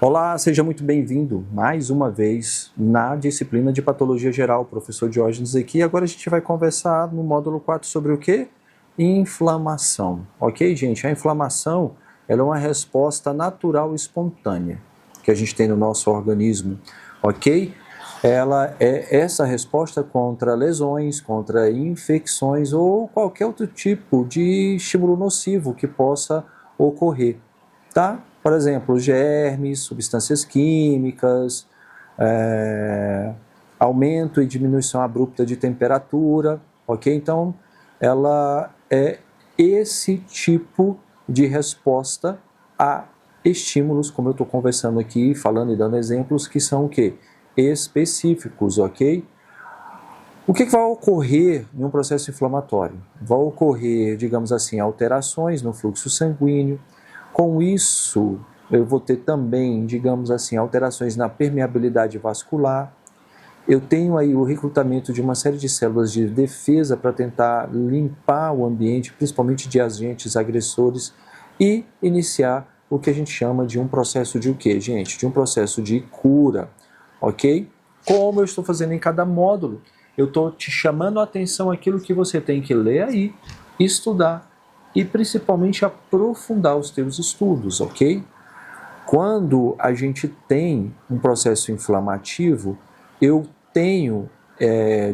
Olá, seja muito bem-vindo mais uma vez na disciplina de Patologia Geral, professor Diógenes aqui. Agora a gente vai conversar no módulo 4 sobre o quê? Inflamação. Ok, gente? A inflamação ela é uma resposta natural e espontânea que a gente tem no nosso organismo, ok? Ela é essa resposta contra lesões, contra infecções ou qualquer outro tipo de estímulo nocivo que possa ocorrer, tá? Por exemplo, germes, substâncias químicas, aumento e diminuição abrupta de temperatura, ok? Então, ela é esse tipo de resposta a estímulos, como eu estou conversando aqui, falando e dando exemplos, que são o quê? Específicos, ok? O que vai ocorrer em um processo inflamatório? Vai ocorrer, digamos assim, alterações no fluxo sanguíneo. Com isso, eu vou ter também, digamos assim, alterações na permeabilidade vascular. Eu tenho aí o recrutamento de uma série de células de defesa para tentar limpar o ambiente, principalmente de agentes agressores, e iniciar o que a gente chama de um processo de o quê, gente? De um processo de cura, ok? Como eu estou fazendo em cada módulo, eu estou te chamando a atenção aquilo que você tem que ler aí, estudar e principalmente aprofundar os teus estudos, ok? Quando a gente tem um processo inflamativo, eu tenho,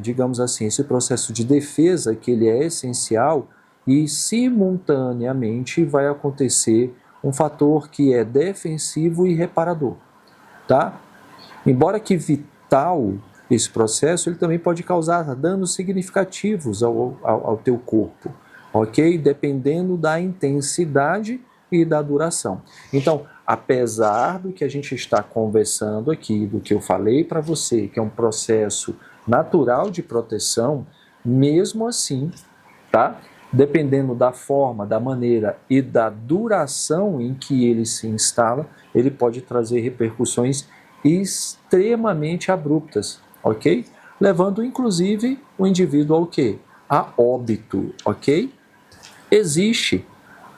digamos assim, esse processo de defesa que ele é essencial e simultaneamente vai acontecer um fator que é defensivo e reparador, tá? Embora que vital esse processo, ele também pode causar danos significativos ao teu corpo, ok? Dependendo da intensidade e da duração. Então, apesar do que a gente está conversando aqui, do que eu falei para você, que é um processo natural de proteção, mesmo assim, tá? Dependendo da forma, da maneira e da duração em que ele se instala, ele pode trazer repercussões extremamente abruptas, ok? Levando inclusive o indivíduo ao quê? A óbito, ok? Existe,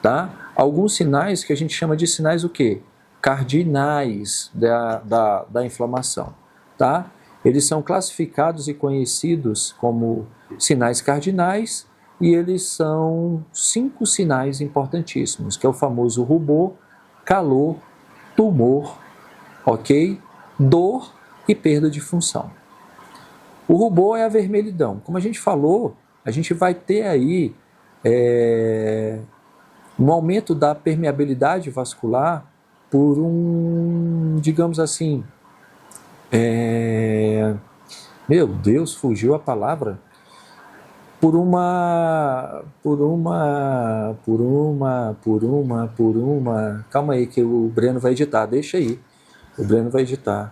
tá? Alguns sinais que a gente chama de sinais o quê? Cardinais da inflamação, tá? Eles são classificados e conhecidos como sinais cardinais e eles são 5 sinais importantíssimos, que é o famoso rubor, calor, tumor, ok? Dor e perda de função. O rubor é a vermelhidão. Como a gente falou, a gente vai ter aí um aumento da permeabilidade vascular por digamos assim, meu Deus, fugiu a palavra, calma aí que o Breno vai editar, deixa aí, o Breno vai editar,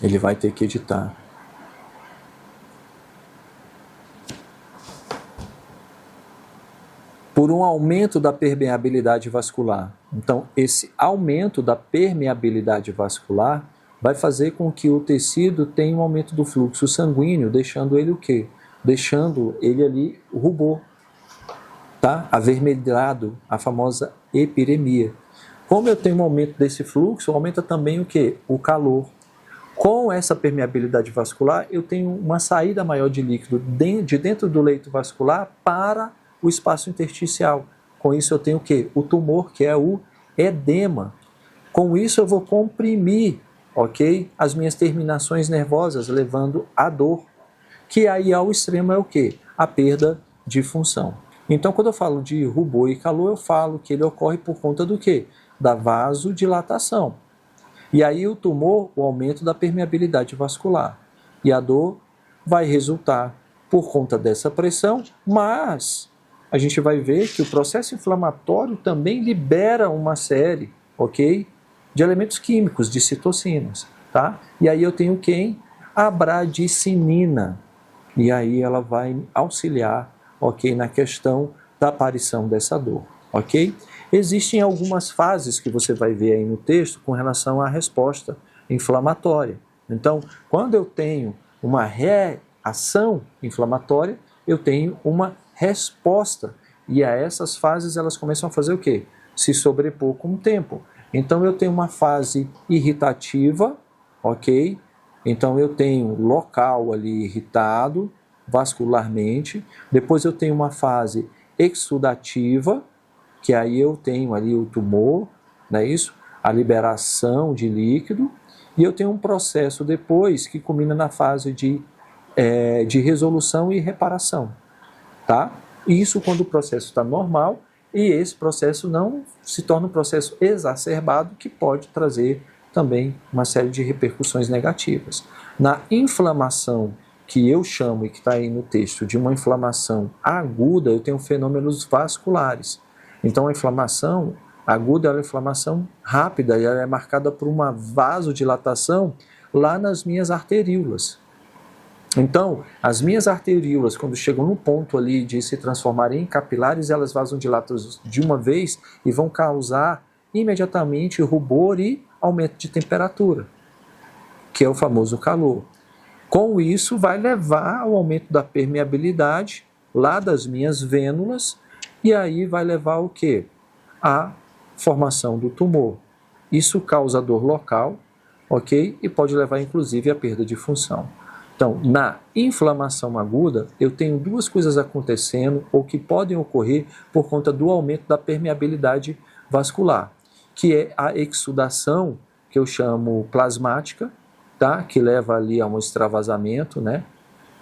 ele vai ter que editar. Por um aumento da permeabilidade vascular. Então, esse aumento da permeabilidade vascular vai fazer com que o tecido tenha um aumento do fluxo sanguíneo, deixando ele o quê? Deixando ele ali o rubor, tá? Avermelhado, a famosa epiremia. Como eu tenho um aumento desse fluxo, aumenta também o quê? O calor. Com essa permeabilidade vascular, eu tenho uma saída maior de líquido de dentro do leito vascular para o espaço intersticial. Com isso eu tenho o quê? O tumor, que é o edema. Com isso eu vou comprimir, ok? As minhas terminações nervosas, levando à dor, que aí ao extremo é o quê? A perda de função. Então quando eu falo de rubor e calor, eu falo que ele ocorre por conta do quê? Da vasodilatação. E aí o tumor, o aumento da permeabilidade vascular. E a dor vai resultar por conta dessa pressão, mas a gente vai ver que o processo inflamatório também libera uma série, ok? De elementos químicos, de citocinas, tá? E aí eu tenho quem? A bradicinina. E aí ela vai auxiliar, ok? Na questão da aparição dessa dor, ok? Existem algumas fases que você vai ver aí no texto com relação à resposta inflamatória. Então, quando eu tenho uma reação inflamatória, eu tenho uma resposta. E a essas fases elas começam a fazer o quê? Se sobrepor com o tempo. Então eu tenho uma fase irritativa, ok? Então eu tenho local ali irritado vascularmente. Depois eu tenho uma fase exudativa, que aí eu tenho ali o tumor, não é isso? A liberação de líquido. E eu tenho um processo depois que culmina na fase de resolução e reparação, tá? Isso quando o processo está normal e esse processo não se torna um processo exacerbado que pode trazer também uma série de repercussões negativas. Na inflamação, que eu chamo e que está aí no texto de uma inflamação aguda, eu tenho fenômenos vasculares. Então a inflamação aguda é uma inflamação rápida e ela é marcada por uma vasodilatação lá nas minhas arteríolas. Então, as minhas arteríolas, quando chegam no ponto ali de se transformarem em capilares, elas vasodilatam de uma vez e vão causar imediatamente rubor e aumento de temperatura, que é o famoso calor. Com isso, vai levar ao aumento da permeabilidade lá das minhas vênulas e aí vai levar ao quê? A formação do tumor. Isso causa dor local, ok? E pode levar, inclusive, à perda de função. Então, na inflamação aguda, eu tenho duas coisas acontecendo ou que podem ocorrer por conta do aumento da permeabilidade vascular, que é a exudação, que eu chamo plasmática, tá? Que leva ali a um extravasamento, né?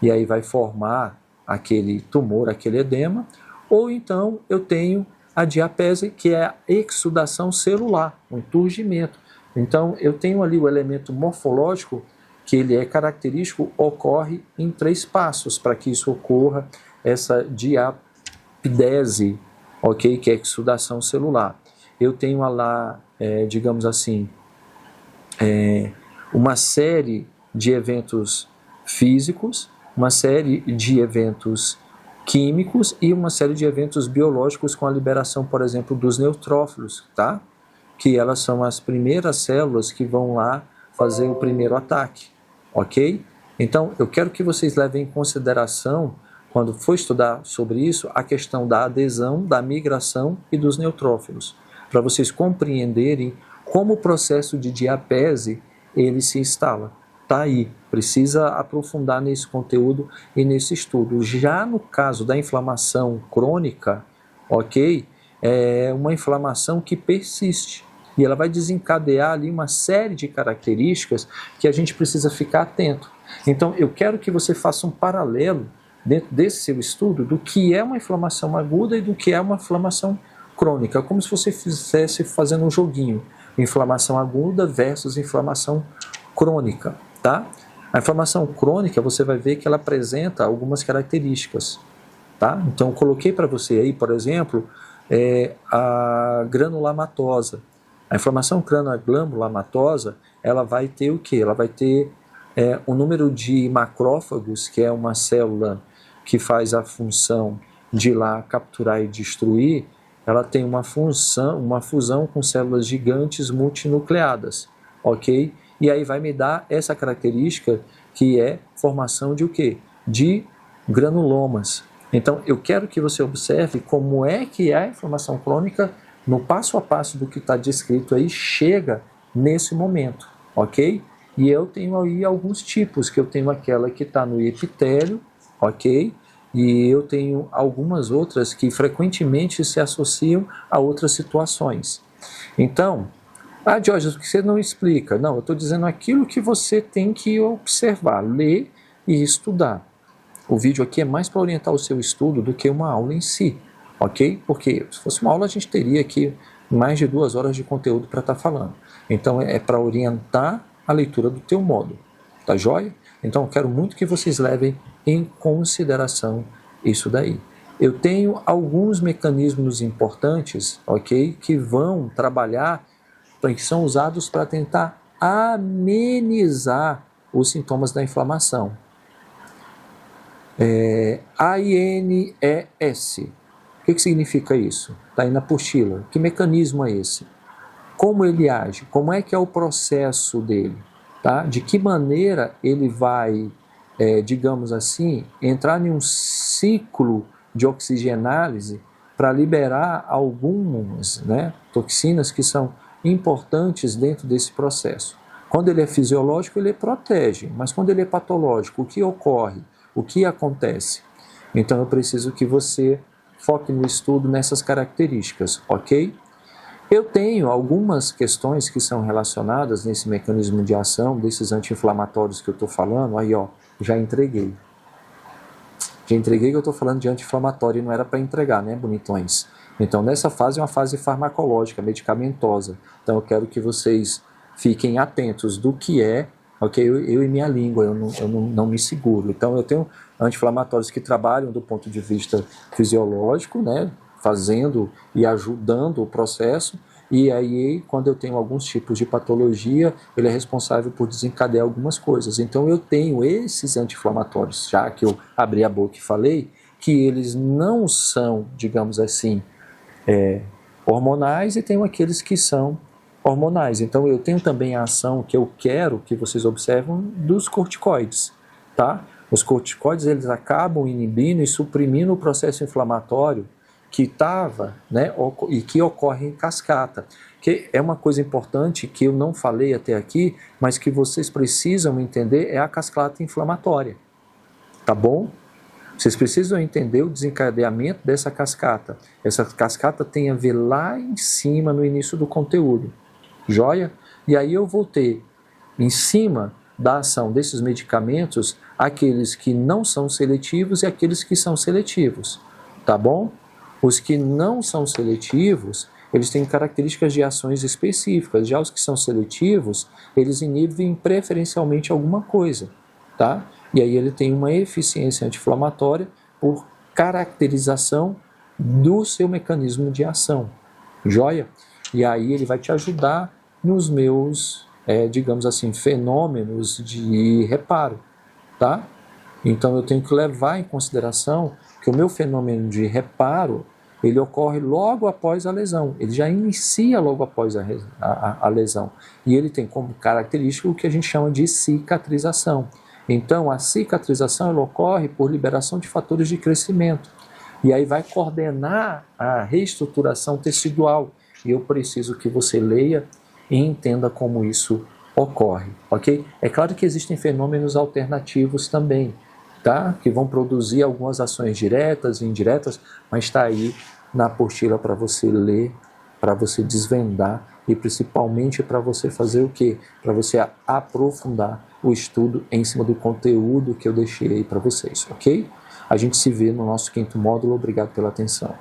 E aí vai formar aquele tumor, aquele edema. Ou então eu tenho a diapese, que é a exudação celular, um turgimento. Então eu tenho ali o elemento morfológico, que ele é característico, ocorre em 3 passos para que isso ocorra, essa diapidese, ok? Que é a exudação celular. Eu tenho lá, digamos assim, uma série de eventos físicos, uma série de eventos químicos e uma série de eventos biológicos com a liberação, por exemplo, dos neutrófilos, tá? Que elas são as primeiras células que vão lá fazer o primeiro ataque, ok? Então, eu quero que vocês levem em consideração, quando for estudar sobre isso, a questão da adesão, da migração e dos neutrófilos, para vocês compreenderem como o processo de diapese ele se instala. Está aí, precisa aprofundar nesse conteúdo e nesse estudo. Já no caso da inflamação crônica, ok? É uma inflamação que persiste e ela vai desencadear ali uma série de características que a gente precisa ficar atento. Então, eu quero que você faça um paralelo dentro desse seu estudo do que é uma inflamação aguda e do que é uma inflamação crônica, como se você fizesse fazendo um joguinho. Inflamação aguda versus inflamação crônica, tá? A inflamação crônica, você vai ver que ela apresenta algumas características, tá? Então, eu coloquei para você aí, por exemplo, a granulomatosa. A inflamação granulomatosa, ela vai ter o quê? Ela vai ter o número de macrófagos, que é uma célula que faz a função de ir lá capturar e destruir, ela tem uma fusão com células gigantes multinucleadas, ok? E aí vai me dar essa característica que é formação de o quê? De granulomas. Então, eu quero que você observe como é que a inflamação crônica, no passo a passo do que está descrito aí, chega nesse momento, ok? E eu tenho aí alguns tipos, que eu tenho aquela que está no epitélio, ok? E eu tenho algumas outras que frequentemente se associam a outras situações. Então, Jorge, o que você não explica? Não, eu estou dizendo aquilo que você tem que observar, ler e estudar. O vídeo aqui é mais para orientar o seu estudo do que uma aula em si, ok? Porque se fosse uma aula a gente teria aqui mais de 2 horas de conteúdo para estar falando. Então é para orientar a leitura do teu modo, tá joia? Então eu quero muito que vocês levem em consideração isso daí. Eu tenho alguns mecanismos importantes, ok? Que vão trabalhar, que são usados para tentar amenizar os sintomas da inflamação. AINES. O que significa isso? Está aí na apostila. Que mecanismo é esse? Como ele age? Como é que é o processo dele? Tá? De que maneira ele vai, digamos assim, entrar em um ciclo de oxigenálise para liberar algumas, né, toxinas que são importantes dentro desse processo. Quando ele é fisiológico, ele protege, mas quando ele é patológico, o que ocorre? O que acontece? Então eu preciso que você foque no estudo nessas características, ok? Eu tenho algumas questões que são relacionadas nesse mecanismo de ação, desses anti-inflamatórios que eu estou falando, aí ó, já entreguei. Já entreguei que eu estou falando de anti-inflamatório e não era para entregar, né, bonitões? Então nessa fase é uma fase farmacológica, medicamentosa. Então eu quero que vocês fiquem atentos do que é, ok? Eu e minha língua, eu não me seguro. Então eu tenho anti-inflamatórios que trabalham do ponto de vista fisiológico, né? Fazendo e ajudando o processo, e aí quando eu tenho alguns tipos de patologia, ele é responsável por desencadear algumas coisas. Então eu tenho esses anti-inflamatórios, já que eu abri a boca e falei, que eles não são, digamos assim, hormonais, e tenho aqueles que são hormonais. Então eu tenho também a ação que eu quero que vocês observam dos corticoides, tá? Os corticoides, eles acabam inibindo e suprimindo o processo inflamatório que estava, né, e que ocorre em cascata. Que é uma coisa importante que eu não falei até aqui, mas que vocês precisam entender, é a cascata inflamatória, tá bom? Vocês precisam entender o desencadeamento dessa cascata. Essa cascata tem a ver lá em cima, no início do conteúdo. Joia? E aí eu vou ter, em cima da ação desses medicamentos, aqueles que não são seletivos e aqueles que são seletivos. Tá bom? Os que não são seletivos, eles têm características de ações específicas. Já os que são seletivos, eles inibem preferencialmente alguma coisa. Tá? E aí ele tem uma eficiência anti-inflamatória por caracterização do seu mecanismo de ação. Joia? E aí ele vai te ajudar nos meus, digamos assim, fenômenos de reparo. Tá? Então eu tenho que levar em consideração que o meu fenômeno de reparo, ele ocorre logo após a lesão. Ele já inicia logo após a lesão. E ele tem como característica o que a gente chama de cicatrização. Então, a cicatrização ela ocorre por liberação de fatores de crescimento. E aí vai coordenar a reestruturação tecidual. E eu preciso que você leia e entenda como isso ocorre, ok? É claro que existem fenômenos alternativos também, tá? Que vão produzir algumas ações diretas e indiretas, mas está aí na apostila para você ler, para você desvendar e principalmente para você fazer o quê? Para você aprofundar o estudo em cima do conteúdo que eu deixei aí para vocês, ok? A gente se vê no nosso 5º módulo. Obrigado pela atenção.